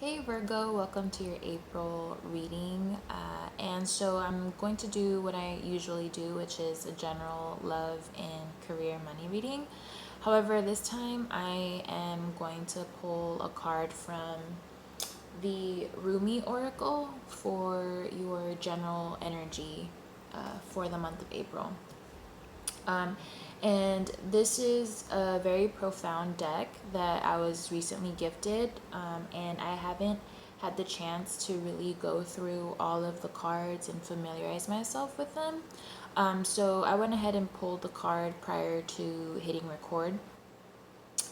Hey Virgo, welcome to your April reading. And so I'm going to do what I usually do, which is a general love and career money reading. However, this time I am going to pull a card from the Rumi Oracle for your general energy for the month of April. Um, and this is a very profound deck that I was recently gifted, and I haven't had the chance to really go through all of the cards and familiarize myself with them. So I went ahead and pulled the card prior to hitting record.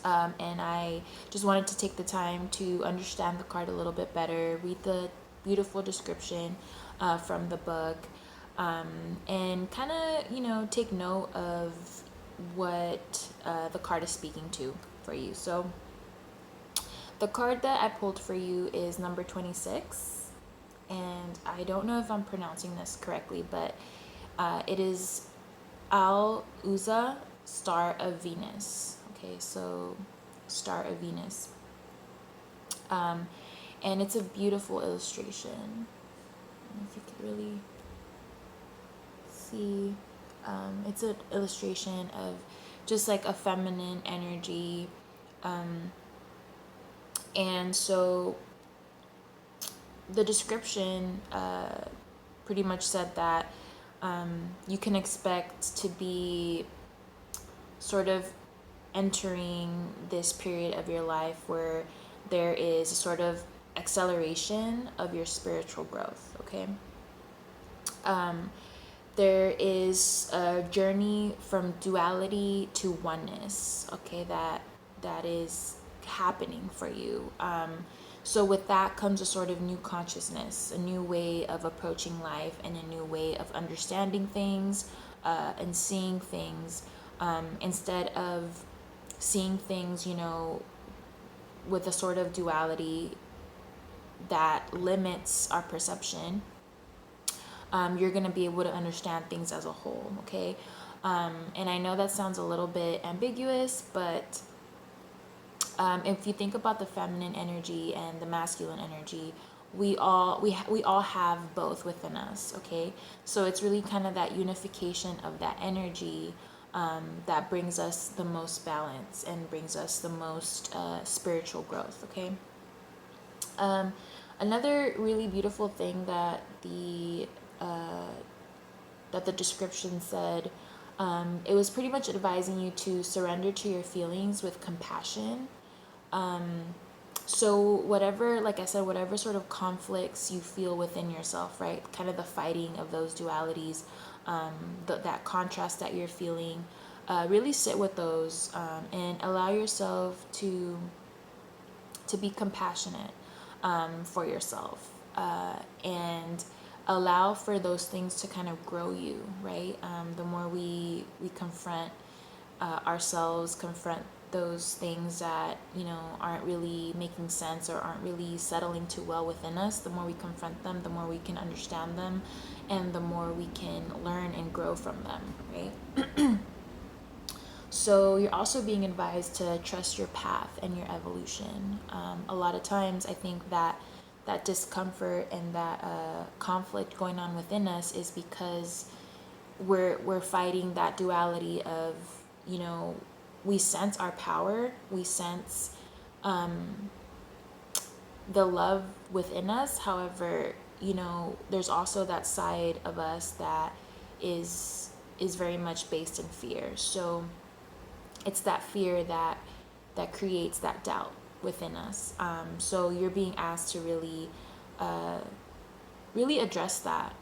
And I just wanted to take the time to understand the card a little bit better, read the beautiful description from the book, and kind of, take note of what the card is speaking to for you. So the card that I pulled for you is number 26, and I don't know if I'm pronouncing this correctly, but it is Al Uza, Star of Venus. Okay, so Star of Venus. And it's a beautiful illustration. I don't know if you could really see. It's an illustration of just like a feminine energy. And so the description pretty much said that you can expect to be sort of entering this period of your life where there is a sort of acceleration of your spiritual growth, okay? There is a journey from duality to oneness, okay, that is happening for you. So with that comes a sort of new consciousness, a new way of approaching life, and a new way of understanding things and seeing things, instead of seeing things, with a sort of duality that limits our perception. You're going to be able to understand things as a whole, okay? And I know that sounds a little bit ambiguous, but if you think about the feminine energy and the masculine energy, we all have both within us, okay? So it's really kind of that unification of that energy that brings us the most balance and brings us the most spiritual growth, okay? Another really beautiful thing that the description said, it was pretty much advising you to surrender to your feelings with compassion. So whatever, like I said, whatever sort of conflicts you feel within yourself, right? Kind of the fighting of those dualities, that contrast that you're feeling, really sit with those, and allow yourself to be compassionate for yourself, and allow for those things to kind of grow you, right? The more we confront ourselves, confront those things that aren't really making sense or aren't really settling too well within us, the more we confront them, the more we can understand them, and the more we can learn and grow from them, right? So you're also being advised to trust your path and your evolution. A lot of times I think that discomfort and that conflict going on within us is because we're fighting that duality of, we sense our power, we sense the love within us. However, there's also that side of us that is very much based in fear. So it's that fear that creates that doubt within us. So you're being asked to really address that,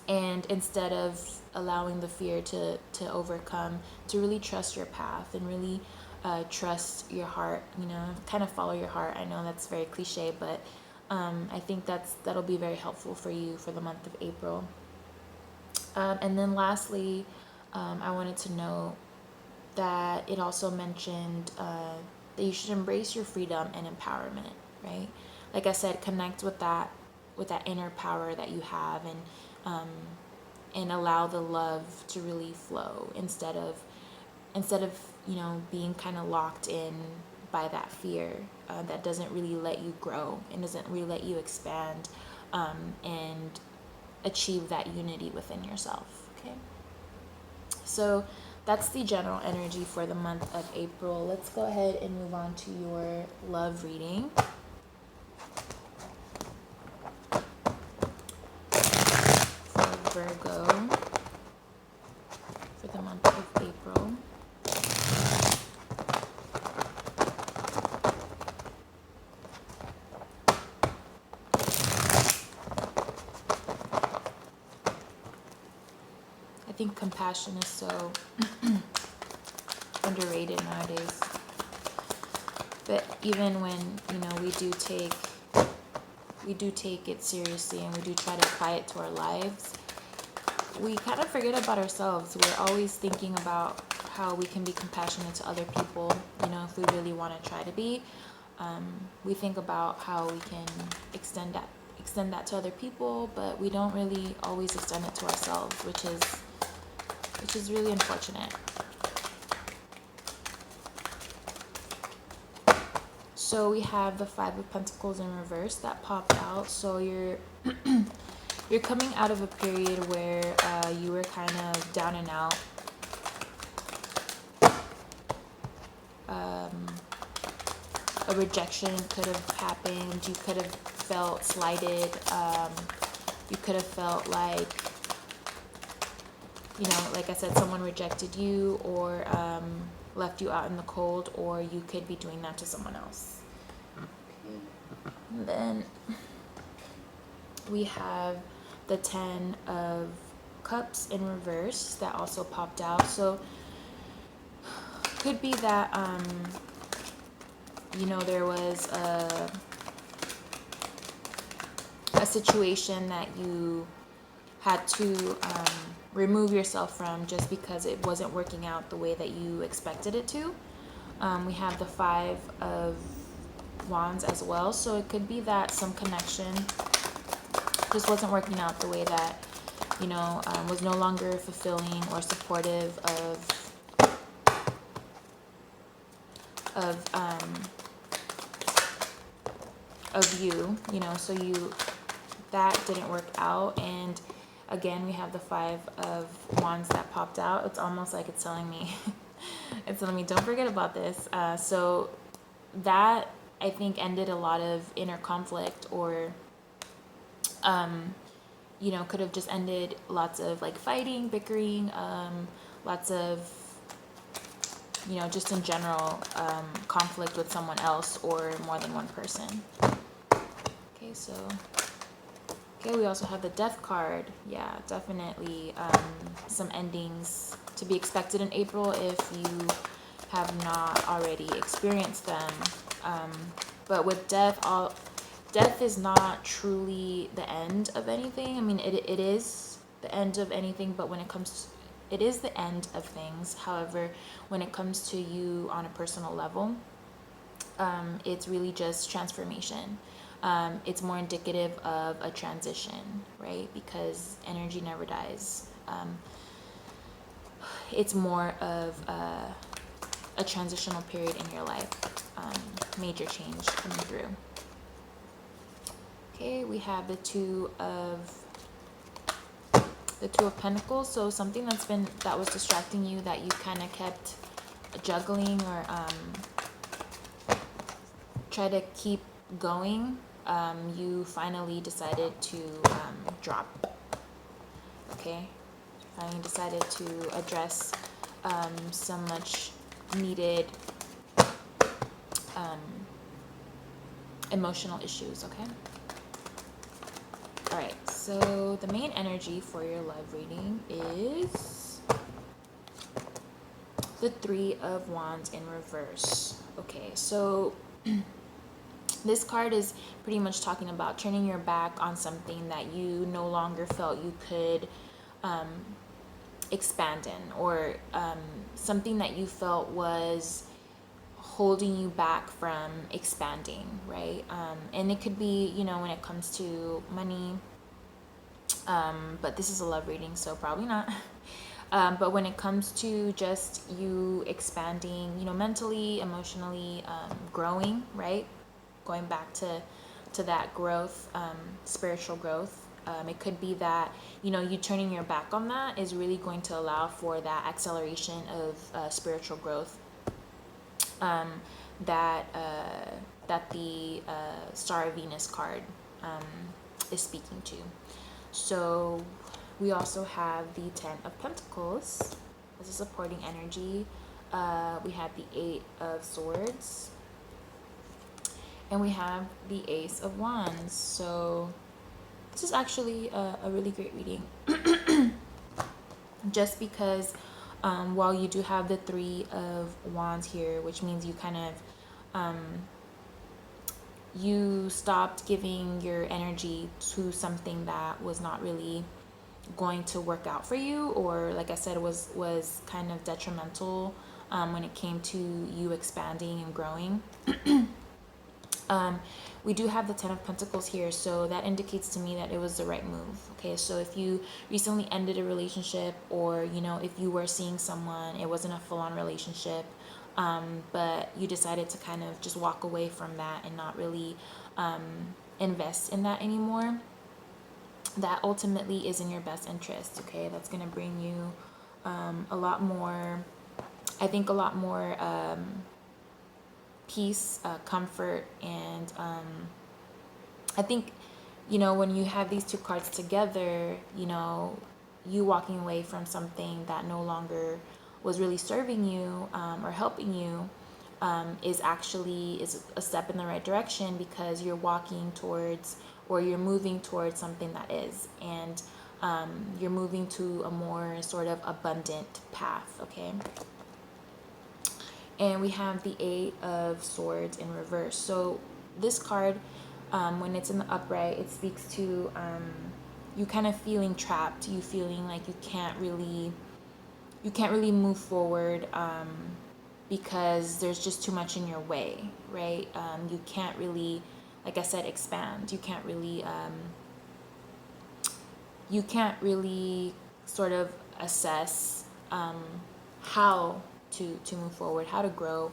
and instead of allowing the fear to overcome, to really trust your path and really trust your heart, kind of follow your heart. I know that's very cliche, but I think that'll be very helpful for you for the month of April. And then lastly, I wanted to know that it also mentioned that you should embrace your freedom and empowerment, right? Like I said, connect with that inner power that you have, and allow the love to really flow instead of being kind of locked in by that fear that doesn't really let you grow and doesn't really let you expand and achieve that unity within yourself. Okay, so that's the general energy for the month of April. Let's go ahead and move on to your love reading. For Virgo, for the month of April. I think compassion is so underrated nowadays. But even when, we do take it seriously and we do try to apply it to our lives, we kind of forget about ourselves. We're always thinking about how we can be compassionate to other people, if we really want to try to be. We think about how we can extend that to other people, but we don't really always extend it to ourselves, which is really unfortunate. So we have the Five of Pentacles in reverse that popped out. So you're coming out of a period where you were kind of down and out. A rejection could have happened. You could have felt slighted. You could have felt like, like I said, someone rejected you or left you out in the cold, or you could be doing that to someone else. And then we have the Ten of Cups in reverse that also popped out. So could be that there was a situation that you had to remove yourself from just because it wasn't working out the way that you expected it to. We have the Five of Wands as well, so it could be that some connection just wasn't working out the way that was no longer fulfilling or supportive of you, so that didn't work out. And again, we have the Five of Wands that popped out. It's almost like it's telling me don't forget about this. So that, I think, ended a lot of inner conflict, or could have just ended lots of like fighting, bickering, lots of just in general conflict with someone else or more than one person. Okay, we also have the Death card. Yeah, definitely some endings to be expected in April if you have not already experienced them. But with death is not truly the end of anything. I mean, it is the end of anything, but it is the end of things. However, when it comes to you on a personal level, it's really just transformation. It's more indicative of a transition, right? Because energy never dies. It's more of a transitional period in your life. Major change coming through. Okay, we have the Two of Pentacles. So something that was distracting you, that you kind of kept juggling or try to keep going, you finally decided to drop. Okay, finally decided to address some much needed emotional issues. Okay. All right, so the main energy for your love reading is the Three of Wands in reverse. Okay, so this card is pretty much talking about turning your back on something that you no longer felt you could expand in, or something that you felt was holding you back from expanding, right? And it could be, when it comes to money, but this is a love reading, so probably not. But when it comes to just you expanding, you know, mentally, emotionally, growing, right? Going back to that growth, spiritual growth. It could be that, you know, you turning your back on that is really going to allow for that acceleration of spiritual growth, that that the Star of Venus card um, is speaking to. So we also have the Ten of Pentacles as a supporting energy. We have the Eight of Swords, and we have the Ace of Wands. So this is actually a really great reading. Just because while you do have the Three of Wands here, which means you kind of you stopped giving your energy to something that was not really going to work out for you, or like I said, was kind of detrimental when it came to you expanding and growing. We do have the Ten of Pentacles here, so that indicates to me that it was the right move. Okay, so if you recently ended a relationship, or you know, if you were seeing someone, it wasn't a full-on relationship, but you decided to kind of just walk away from that and not really invest in that anymore, that ultimately is in your best interest. Okay, that's going to bring you a lot more, I think, a lot more peace, comfort, and I think, you know, when you have these two cards together, you know, you walking away from something that no longer was really serving you or helping you is a step in the right direction, because you're walking towards, or you're moving towards something that is, and you're moving to a more sort of abundant path. Okay. And we have the Eight of Swords in reverse. So this card, when it's in the upright, it speaks to you kind of feeling trapped, you feeling like you can't really move forward because there's just too much in your way, right? You can't really, like I said, expand. You can't really sort of assess how to move forward, how to grow.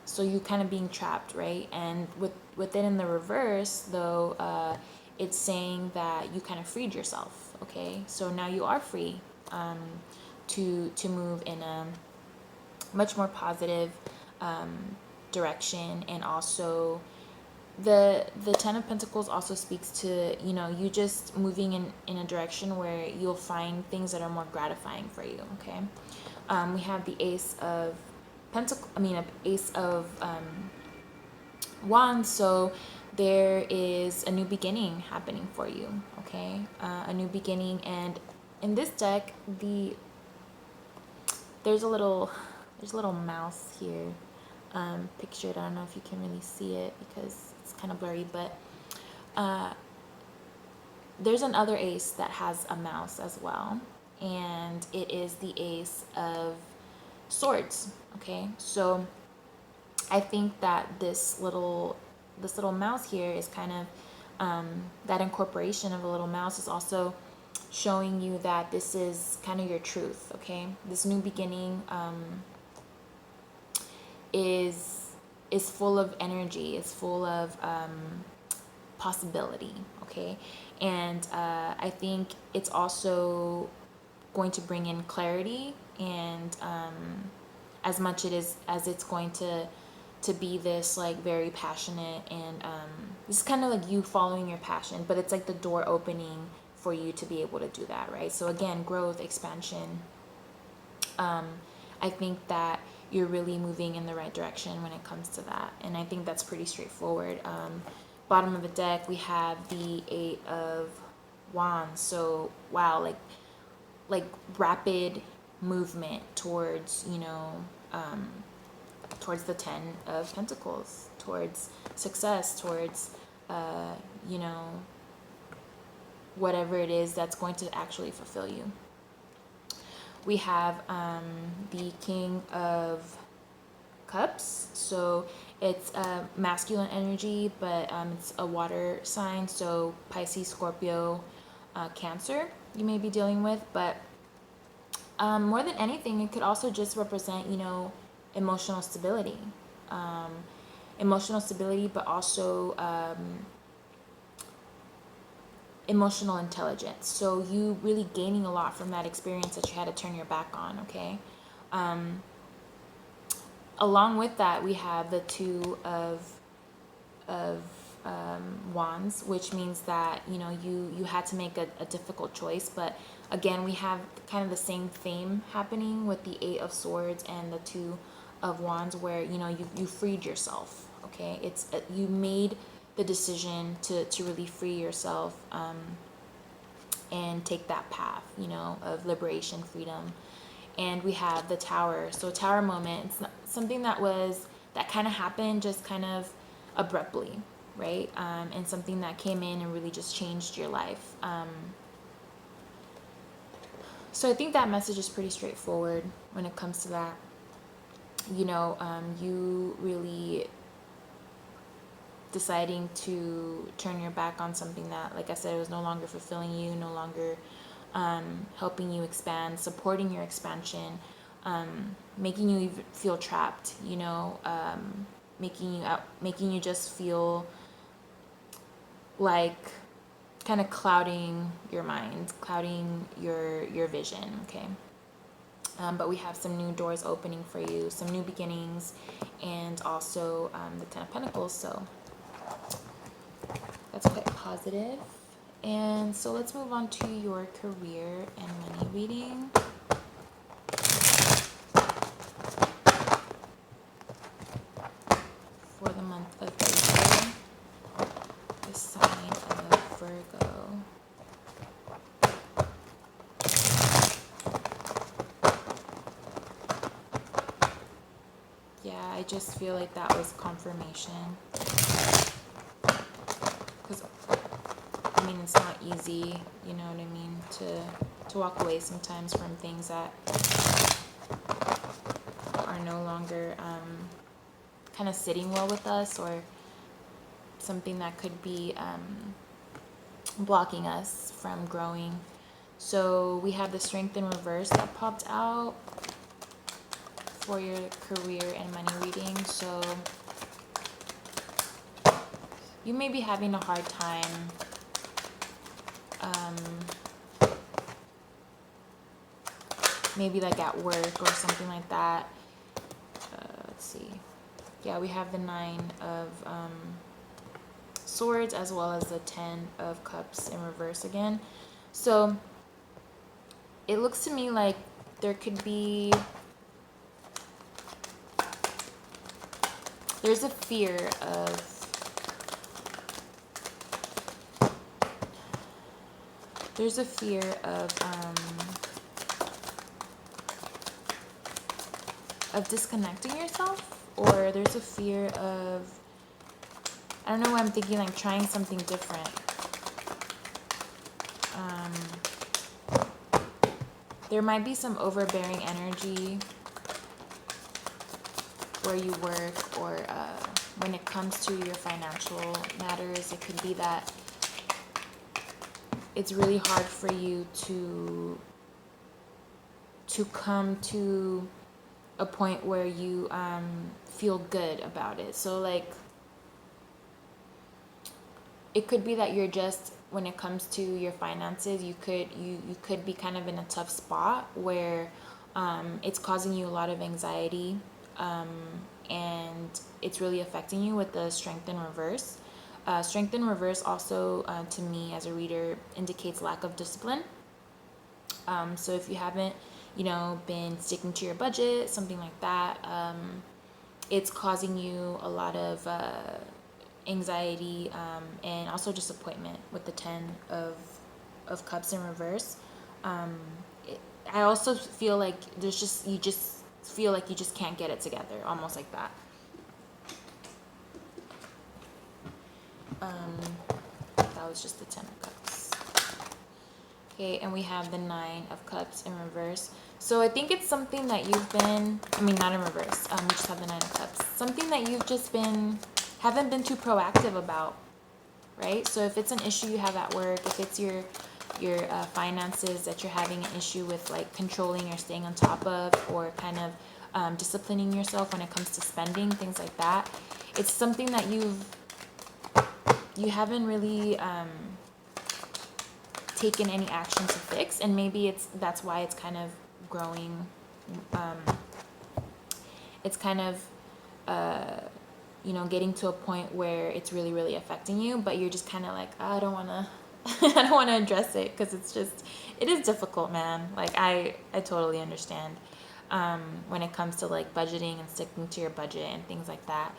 So you kind of being trapped, right? And with it in the reverse, though, it's saying that you kind of freed yourself. Okay, so now you are free to move in a much more positive direction. And also the Ten of Pentacles also speaks to, you know, you just moving in a direction where you'll find things that are more gratifying for you. Okay. We have the Ace of Wands. So there is a new beginning happening for you. Okay, a new beginning. And in this deck, there's a little mouse here pictured. I don't know if you can really see it because it's kind of blurry, but there's another ace that has a mouse as well, and it is the Ace of Swords. Okay, so I think that this little mouse here is kind of that incorporation of a little mouse is also showing you that this is kind of your truth. Okay, this new beginning is full of energy, is full of possibility. Okay, and I think it's also going to bring in clarity, and as much as it's going to be this like very passionate, and this is kind of like you following your passion, but it's like the door opening for you to be able to do that, right? So again, growth, expansion. I think that you're really moving in the right direction when it comes to that, and I think that's pretty straightforward. Bottom of the deck, we have the Eight of Wands. So wow, like rapid movement towards, you know, towards the Ten of Pentacles, towards success, towards you know, whatever it is that's going to actually fulfill you. We have the King of Cups. So it's masculine energy, but it's a water sign. So Pisces, Scorpio, Cancer you may be dealing with. But More than anything, it could also just represent, you know, emotional stability. Emotional stability, but also emotional intelligence. So you really gaining a lot from that experience that you had to turn your back on, okay? Along with that, we have the Two of Wands, which means that, you know, you had to make a difficult choice. But again, we have kind of the same theme happening with the Eight of Swords and the Two of Wands, where, you know, you freed yourself, okay? It's you made the decision to really free yourself, and take that path, you know, of liberation, freedom. And we have the Tower. So Tower moment, it's not something that kind of happened just kind of abruptly, right? And something that came in and really just changed your life. So I think that message is pretty straightforward when it comes to that. You know, you really deciding to turn your back on something that, like I said, was no longer fulfilling you, no longer helping you expand, supporting your expansion, making you feel trapped, you know, making you just feel like kind of clouding your mind, clouding your vision, okay? But we have some new doors opening for you, some new beginnings, and also the Ten of Pentacles. So that's quite positive. And so let's move on to your career and money reading. For the month of April, the sign of Virgo. Yeah, I just feel like that was confirmation. Because, I mean, it's not easy, you know what I mean, to walk away sometimes from things that are no longer kind of sitting well with us, or something that could be blocking us from growing. So we have the Strength in reverse that popped out for your career and money reading. So you may be having a hard time maybe like at work or something like that. Let's see. Yeah, we have the Nine of Swords as well as the Ten of Cups in reverse again. So it looks to me like there could be, there's a fear of disconnecting yourself, or there's a fear of, I don't know, I'm thinking like trying something different. There might be some overbearing energy where you work, or when it comes to your financial matters. It could be that it's really hard for you to come to a point where you feel good about it. So like, it could be that you're just, when it comes to your finances, you could be kind of in a tough spot where it's causing you a lot of anxiety, and it's really affecting you with the Strength in reverse. Strength in reverse also, to me as a reader, indicates lack of discipline. So if you haven't, you know, been sticking to your budget, something like that, it's causing you a lot of anxiety, and also disappointment with the Ten of Cups in reverse. I also feel like you just feel like you just can't get it together, almost like that. That was just the Ten of Cups. Okay, and we have the Nine of Cups in reverse. So I think it's something that you've been, I mean, not in reverse, we just have the Nine of Cups. Something that you've just haven't been too proactive about, right? So if it's an issue you have at work, if it's your your finances that you're having an issue with, like controlling or staying on top of, or kind of disciplining yourself when it comes to spending, things like that. It's something that you haven't really taken any action to fix, and maybe that's why it's kind of growing. It's kind of getting to a point where it's really, really affecting you, but you're just kind of like, I don't want to I don't want to address it, because it is difficult, man. Like I totally understand when it comes to like budgeting and sticking to your budget and things like that.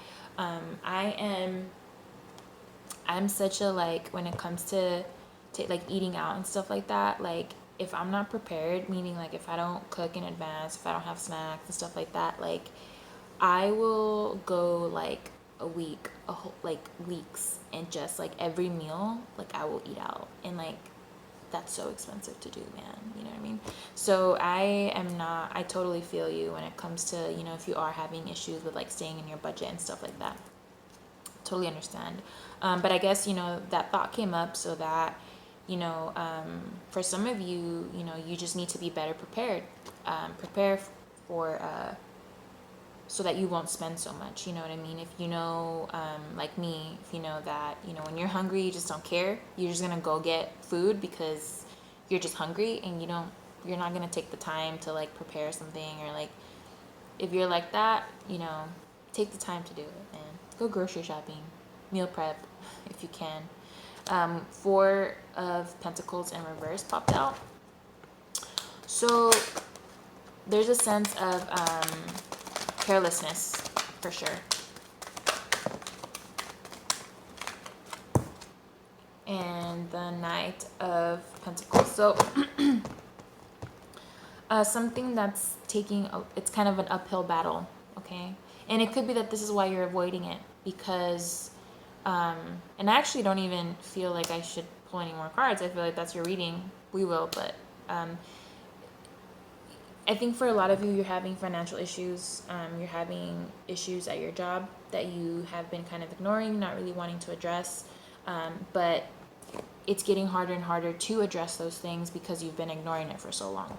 I'm such a, like, when it comes to like eating out and stuff like that, like if I'm not prepared, meaning like if I don't cook in advance, if I don't have snacks and stuff like that, like I will go like a week, like weeks, and just like every meal, like I will eat out, and like that's so expensive to do, man. You know what I mean? So I totally feel you when it comes to, if you are having issues with like staying in your budget and stuff like that. Totally understand. But I guess, that thought came up so that, for some of you, you just need to be better prepared. Prepare for, so that you won't spend so much, you know what I mean? If like me, if you know that, when you're hungry, you just don't care. You're just going to go get food because you're just hungry, and you're not going to take the time to like prepare something, or like, if you're like that, take the time to do it, man. Go grocery shopping, meal prep, if you can. Four of Pentacles in reverse popped out. So there's a sense of carelessness, for sure. And the Knight of Pentacles. So something that's it's kind of an uphill battle, okay? And it could be that this is why you're avoiding it, because and I actually don't even feel like I should pull any more cards. I feel like that's your reading. We will, but I think for a lot of you, you're having financial issues. You're having issues at your job that you have been kind of ignoring, not really wanting to address. But it's getting harder and harder to address those things because you've been ignoring it for so long.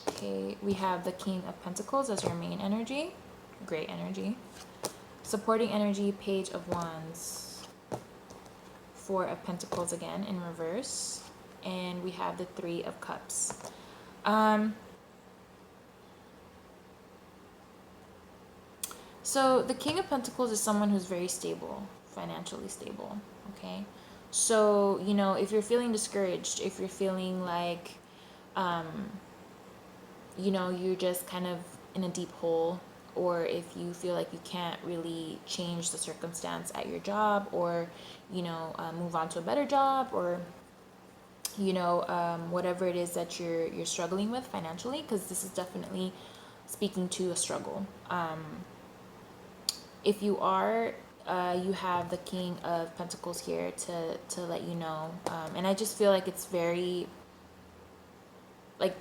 Okay, we have the King of Pentacles as your main energy. Great energy. Supporting energy, Page of Wands. Four of Pentacles again in reverse. And we have the Three of Cups. So the King of Pentacles is someone who's very stable, financially stable, okay? So, if you're feeling discouraged, if you're feeling like, you're just kind of in a deep hole, or if you feel like you can't really change the circumstance at your job, or, move on to a better job, or, whatever it is that you're struggling with financially, because this is definitely speaking to a struggle. If you are, you have the King of Pentacles here to let you know. And I just feel like it's very, like,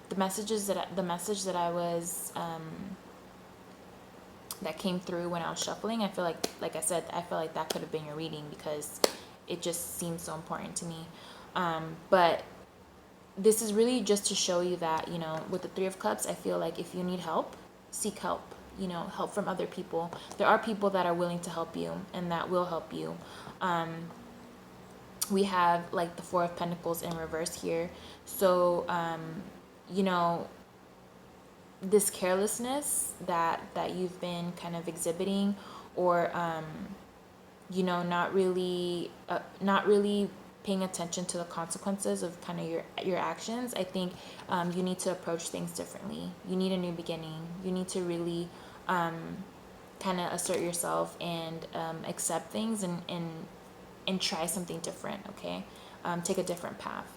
the message that I was, that came through when I was shuffling, I feel like I said, I feel like that could have been your reading, because it just seems so important to me. But this is really just to show you that, with the Three of Cups, I feel like if you need help, seek help, help from other people. There are people that are willing to help you and that will help you. We have like the Four of Pentacles in reverse here. So, this carelessness that you've been kind of exhibiting, or, not really paying attention to the consequences of kind of your actions. I think you need to approach things differently. You need a new beginning. You need to really kind of assert yourself and accept things and try something different, okay? Take a different path.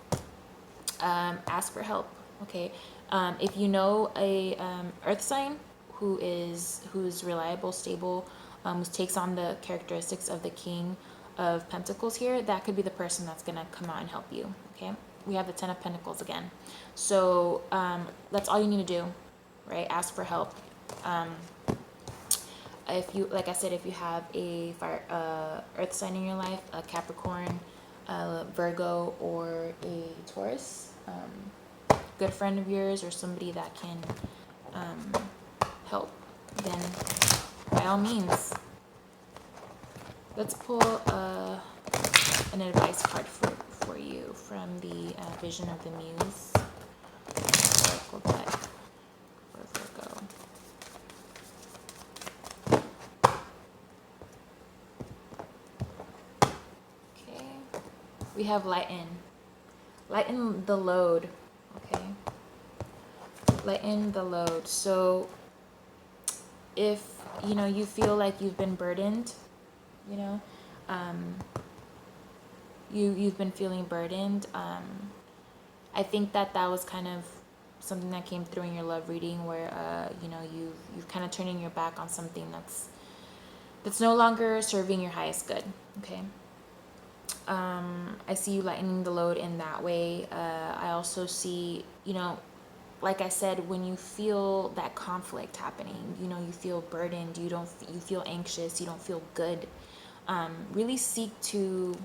Ask for help, okay? If you know a earth sign who's reliable, stable, who takes on the characteristics of the King of Pentacles here, that could be the person that's going to come out and help you, okay? We have the Ten of Pentacles again. So that's all you need to do, right? Ask for help. if you, like I said, if you have a fire earth sign in your life, a Capricorn, Virgo, or a Taurus, good friend of yours or somebody that can help, then by all means, let's pull an advice card for you from the Vision of the Muse Oracle deck for Virgo. Okay, we have lighten the load. Okay, lighten the load. So if you feel like you've been burdened, you've been feeling burdened, I think that was kind of something that came through in your love reading, where you've kind of turning your back on something that's no longer serving your highest good. Okay. I see you lightening the load in that way. I also see, like I said, when you feel that conflict happening, you feel burdened, you feel anxious, you don't feel good, really seek to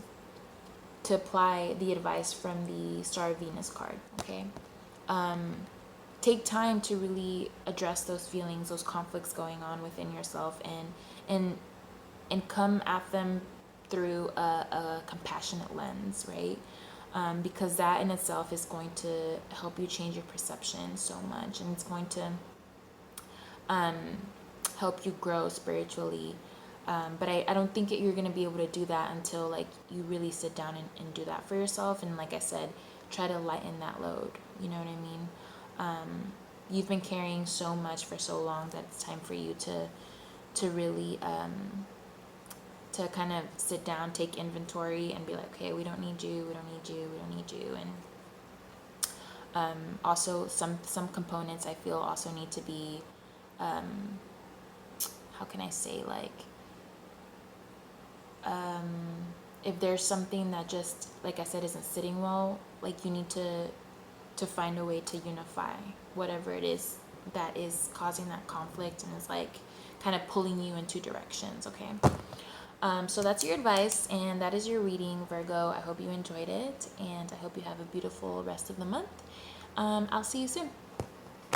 apply the advice from the Star of Venus card. Okay. Take time to really address those feelings, those conflicts going on within yourself, and come at them through a compassionate lens, right? Because that in itself is going to help you change your perception so much, and it's going to help you grow spiritually. But I don't think you're going to be able to do that until like you really sit down and do that for yourself. And like I said, try to lighten that load. You know what I mean? You've been carrying so much for so long that it's time for you to really to kind of sit down, take inventory, and be like, okay, we don't need you, we don't need you, we don't need you. And also some components I feel also need to be, how can I say, like, if there's something that just, like I said, isn't sitting well, like you need to find a way to unify whatever it is that is causing that conflict and is like kind of pulling you in two directions. Okay. So that's your advice, and that is your reading, Virgo. I hope you enjoyed it, and I hope you have a beautiful rest of the month. I'll see you soon.